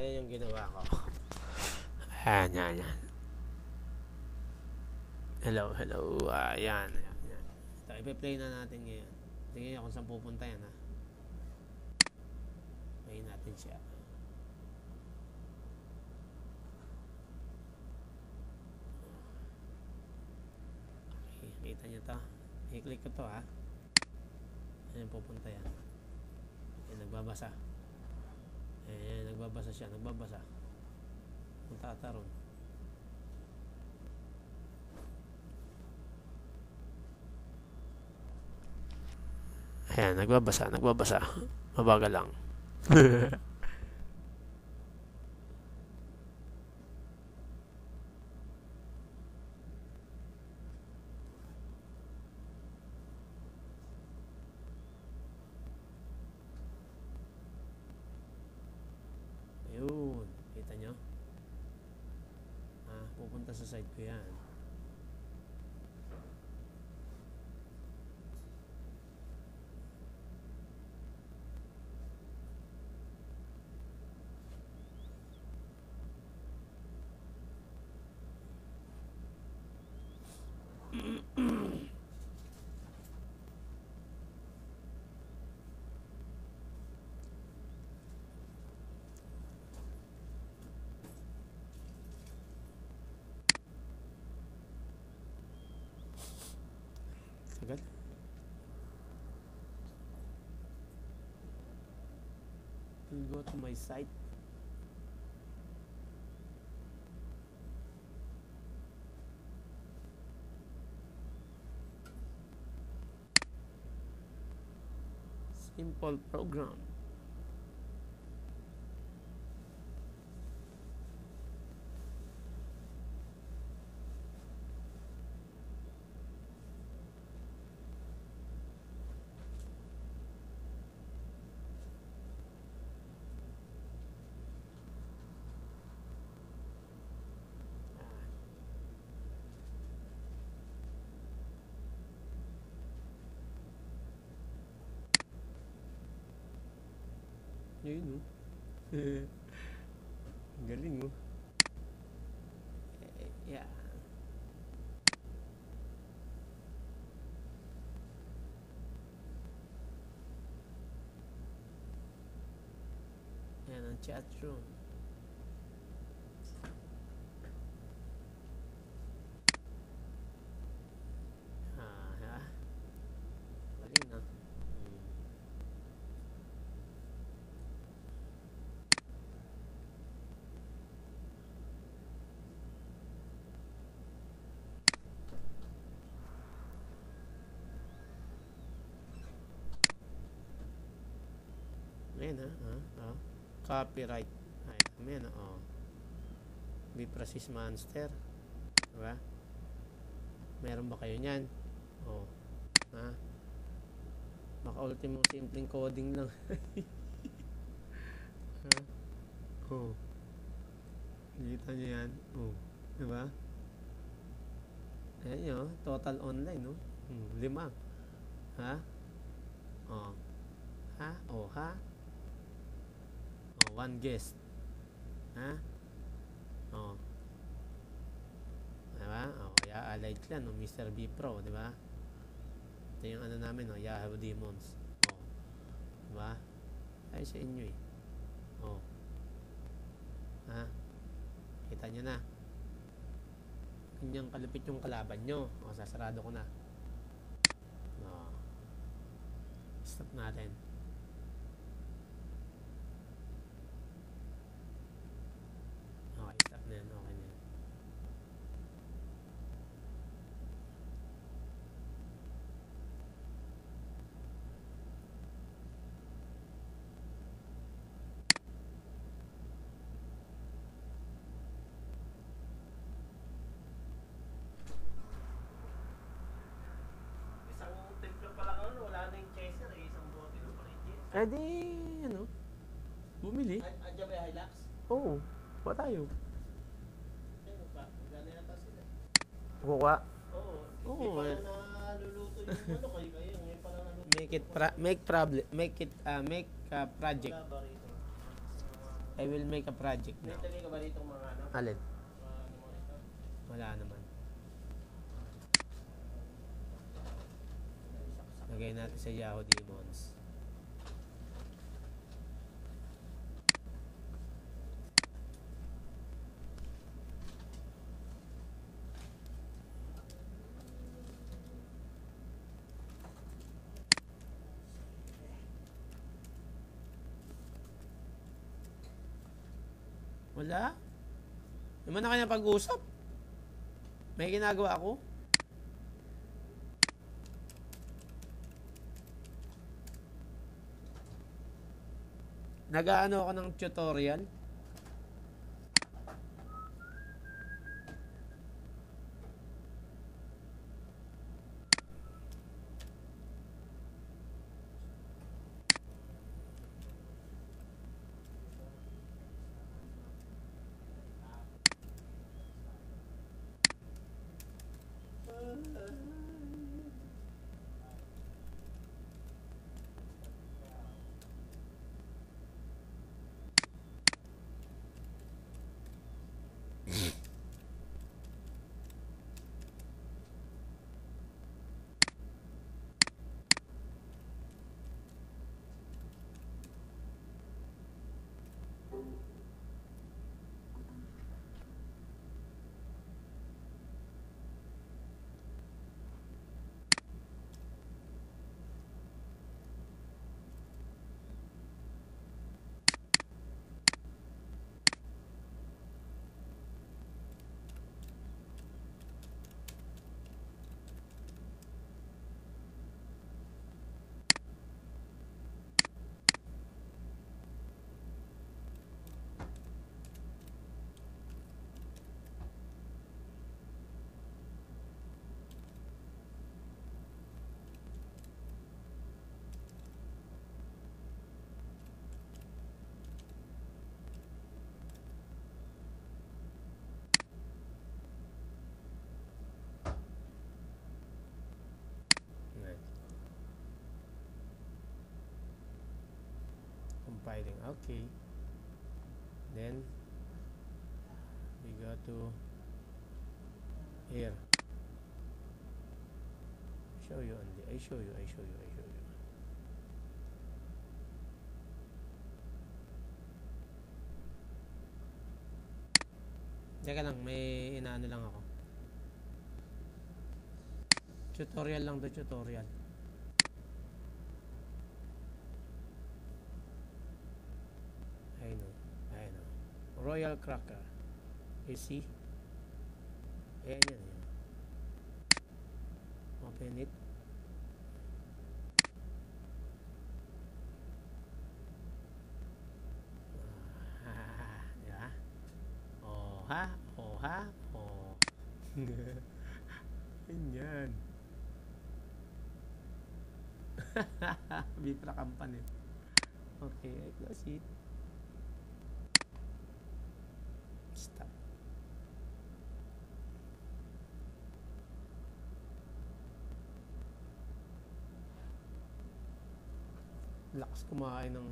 Ayan yung ginawa ko. Ayan. Hello. Ayan. Ito, ipe-play na natin ngayon. Tingnan kung saan pupunta yan, ha. Play natin siya. Okay, kita nyo to. I-click ko to, ha. Ayan, pupunta yan. Ayan, nagbabasa. Ayan, nagbabasa siya. Punta ata ron. Ayan, nagbabasa. Mabagal lang. Ayun, kita nyo? Pupunta sa site ko yan. Agad. We'll go to my site. Simple program. Yun, galing, oh. Yeah. Yan ang chat room. Galing, no? Ayan, copyright. Ayan, Be Process Monster. Diba? Meron ba kayo niyan? Baka ultimo simpleng coding lang. Kita nyo yan? Diba? Ayan nyo, total online, no? 5. One guest. Diba? Kaya Allied Clan, Mr. B Pro, diba? Ito yung ano namin, Yahoo Demons. Diba? Ay sa inyo, eh. Kita nyo na. Ganyang kalupit yung kalaban nyo. Sasarado ko na. Stop natin. Okay, stop na yan. Okay na yan. Bumili? Andiyan ba yung Hilux? Oo. Kuha tayo. Gano'n yata sila. Kuha? Oo. Oo. Hindi pa na naluluto yung kayo. Ngayon pa lang naluluto. Make project. I will make a project May now. tabi ka ba dito mga ano? Alin? Ano mo ito? Wala naman. Lagay natin sa Yahoo Demons. Wala. Naman na kanya pag-usap. May ginagawa ako. Nag-aano ako ng tutorial. Compiling. Okay. Then we go to here. Show you only. I show you. Teka lang, may inaano lang ako. Tutorial lang to, tutorial. I know. Royal Cracker. You see? Ayan yan. Open it. Diba? Oh ha. Ganyan. Bitra company. Okay, I close it. Stop. Lakas kumain ng